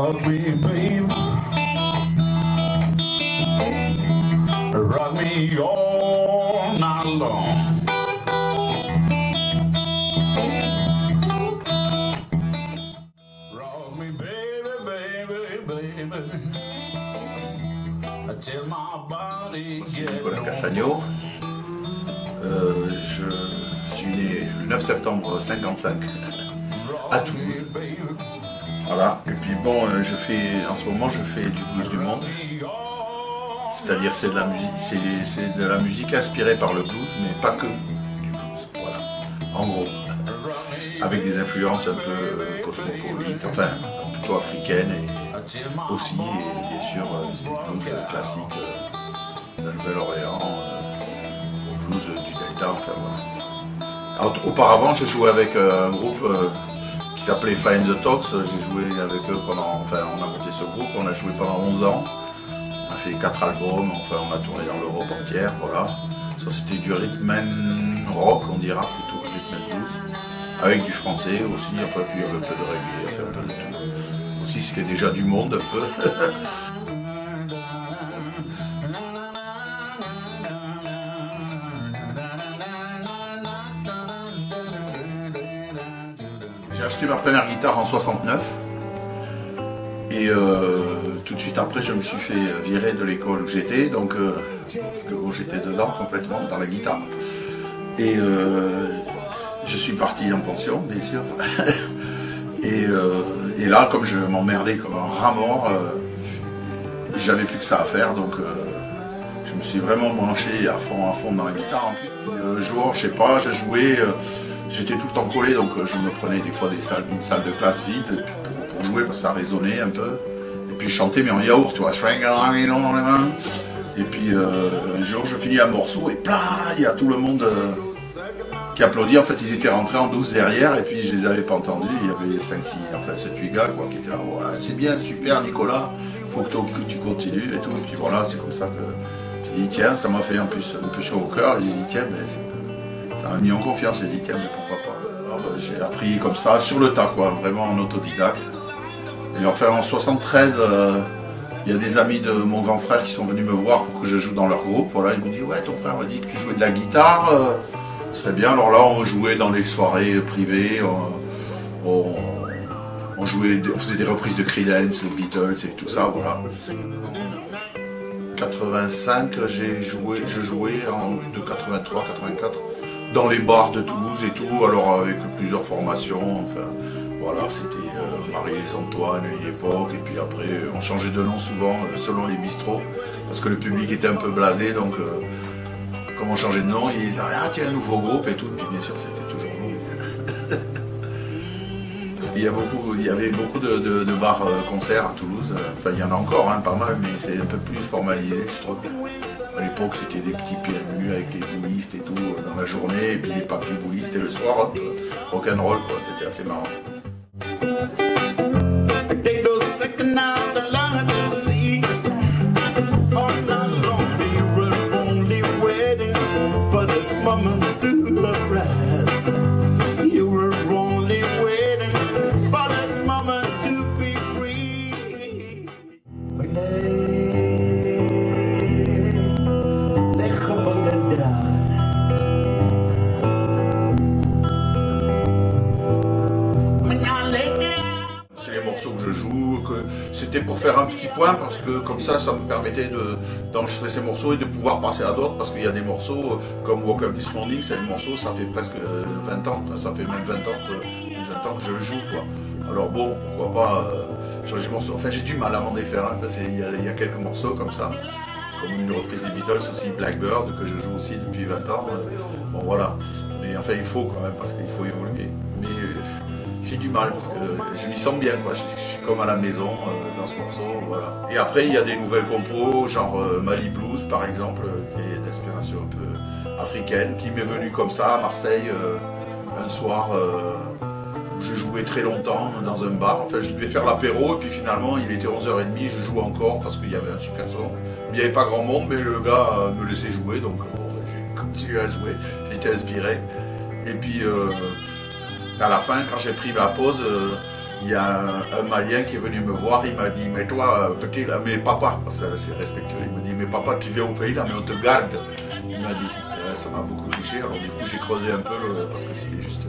rock me, baby. Rock me all night long. Rock me, baby, baby, baby. Till my body Je suis Nicolas Cassagno. Je suis né le 9 septembre 55 à Toulouse. Voilà. Et puis bon, en ce moment, je fais du blues du monde. C'est-à-dire c'est de la musique inspirée par le blues, mais pas que du blues. Voilà. En gros, avec des influences un peu cosmopolites, enfin plutôt africaines et aussi, et bien sûr, des blues classiques de la Nouvelle-Orléans, au blues du Delta, enfin voilà. Alors, auparavant, je jouais avec un groupe qui s'appelait Fly in the Talks. J'ai joué avec eux pendant, enfin on a monté ce groupe, on a joué pendant 11 ans. On a fait 4 albums, enfin on a tourné dans l'Europe entière, voilà. Ça c'était du rhythm and rock, on dira, plutôt que rhythm and blues. Avec du français aussi, enfin puis il y avait un peu de reggae, enfin un peu de tout. Aussi c'était déjà du monde un peu. J'ai acheté ma première guitare en 69 et tout de suite après je me suis fait virer de l'école où j'étais, donc parce que bon, j'étais dedans complètement dans la guitare et je suis parti en pension bien sûr et là comme je m'emmerdais comme un rat mort, j'avais plus que ça à faire, donc je me suis vraiment branché à fond dans la guitare. En plus un jour je sais pas, j'ai joué. J'étais tout le temps collé, donc je me prenais des fois une salle de classe vide pour jouer parce que ça résonnait un peu. Et puis je chantais mais en yaourt, tu vois. Et puis un jour je finis un morceau et plein, il y a tout le monde qui applaudit. En fait ils étaient rentrés en douce derrière et puis je les avais pas entendus. Il y avait 5, 6, enfin 7-8 gars quoi, qui étaient là. Ouais, c'est bien, super Nicolas, faut que tu continues et tout. Et puis voilà, c'est comme ça que j'ai dit tiens, ça m'a fait un peu chaud au cœur. Et j'ai dit tiens, ben ça m'a mis en confiance, j'ai dit tiens mais pourquoi pas. Alors, j'ai appris comme ça, sur le tas quoi, vraiment en autodidacte. Et enfin en 73, il y a des amis de mon grand frère qui sont venus me voir pour que je joue dans leur groupe. Voilà, ils m'ont dit ouais ton frère m'a dit que tu jouais de la guitare, ce serait bien. Alors là on jouait dans les soirées privées, on faisait des reprises de Creedence, les Beatles et tout ça, voilà. 85, je jouais de 83, 84 dans les bars de Toulouse et tout, alors avec plusieurs formations, enfin voilà, c'était Marie-les-Antoine à une époque, et puis après on changeait de nom souvent selon les bistrots, parce que le public était un peu blasé, donc comme on changeait de nom, ils disaient ah tiens un nouveau groupe et tout, puis bien sûr c'était toujours nous. Parce qu'il y avait beaucoup de bars concerts à Toulouse, enfin il y en a encore pas mal, mais c'est un peu plus formalisé je trouve. À l'époque, c'était des petits PMU avec les boulistes et tout dans la journée, et puis les papis boulistes, et le soir, hop, rock'n'roll, quoi, c'était assez marrant. C'était pour faire un petit point parce que comme ça me permettait d'enregistrer ces morceaux et de pouvoir passer à d'autres, parce qu'il y a des morceaux comme Woke Up This Morning, c'est le morceau, ça fait presque 20 ans, ça fait même 20 ans que je le joue quoi. Alors bon, pourquoi pas changer de morceau, enfin j'ai du mal à m'en défaire parce qu'il y a quelques morceaux comme ça, comme une reprise des Beatles aussi, Blackbird, que je joue aussi depuis 20 ans, bon voilà, mais enfin il faut quand même, parce qu'il faut évoluer, mais j'ai du mal parce que je m'y sens bien quoi, je suis comme à la maison dans ce morceau, voilà. Et après il y a des nouvelles compos, genre Mali Blues par exemple, qui est d'inspiration un peu africaine, qui m'est venue comme ça à Marseille un soir où je jouais très longtemps dans un bar, enfin je devais faire l'apéro et puis finalement il était 11h30, je joue encore parce qu'il y avait un super son. Il n'y avait pas grand monde mais le gars me laissait jouer, donc bon, j'ai continué à jouer, j'étais inspiré. Et puis à la fin, quand j'ai pris ma pause, il y a un Malien qui est venu me voir, il m'a dit, mais toi, petit, là, mais papa, parce que c'est respectueux, il me dit, mais papa, tu viens au pays là, mais on te garde. Il m'a dit, ça m'a beaucoup touché, alors du coup j'ai creusé un peu, parce que c'était juste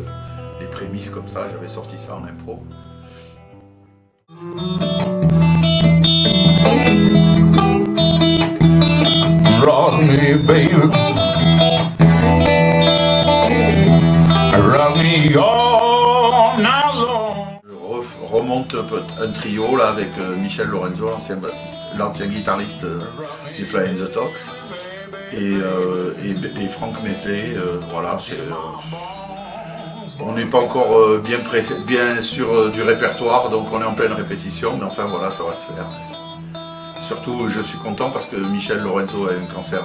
les prémices comme ça, j'avais sorti ça en impro. Rock me, baby. Rock me all night long. Je remonte un trio là avec Michel Lorenzo, l'ancien bassiste, l'ancien guitariste des Fly and the Talks, et Franck Meffley. Voilà, on n'est pas encore bien sûr du répertoire, donc on est en pleine répétition, mais enfin voilà, ça va se faire. Surtout, je suis content parce que Michel Lorenzo a eu un cancer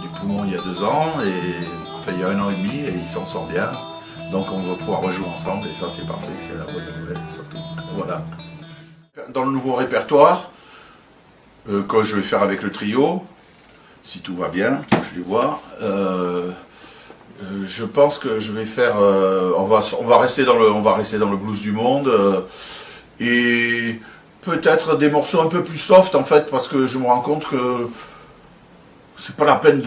du poumon il y a 2 ans, enfin il y a 1 an et demi, et il s'en sort bien. Donc on va pouvoir rejouer ensemble, et ça c'est parfait, c'est la bonne nouvelle surtout. Voilà. Dans le nouveau répertoire, que je vais faire avec le trio, si tout va bien, je vais voir. Je pense que je vais faire, on va rester dans le blues du monde, et peut-être des morceaux un peu plus soft en fait, parce que je me rends compte que c'est pas la peine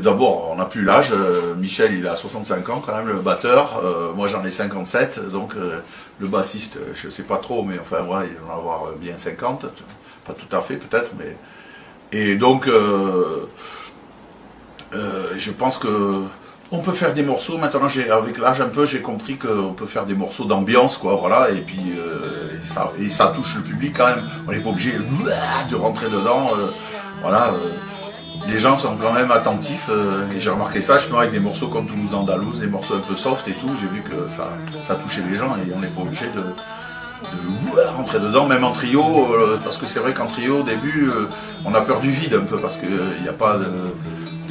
d'abord, on n'a plus l'âge, Michel il a 65 ans quand même, le batteur, moi j'en ai 57, donc le bassiste, je sais pas trop, mais enfin voilà, il va en avoir bien 50, pas tout à fait peut-être, mais... Et donc, je pense que on peut faire des morceaux, maintenant avec l'âge un peu, j'ai compris qu'on peut faire des morceaux d'ambiance, quoi, voilà, et puis ça touche le public quand même, on n'est pas obligé de rentrer dedans, voilà, les gens sont quand même attentifs, et j'ai remarqué ça, je avec des morceaux comme Toulouse Andalouse, des morceaux un peu soft et tout, j'ai vu que ça touchait les gens, et on n'est pas obligé de rentrer dedans, même en trio, parce que c'est vrai qu'en trio, au début, on a peur du vide un peu, parce qu'il n'y a pas de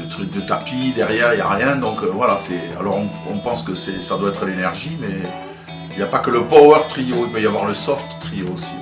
truc de tapis derrière, il n'y a rien, donc voilà, alors on pense que ça doit être l'énergie, mais il n'y a pas que le power trio, il peut y avoir le soft trio aussi.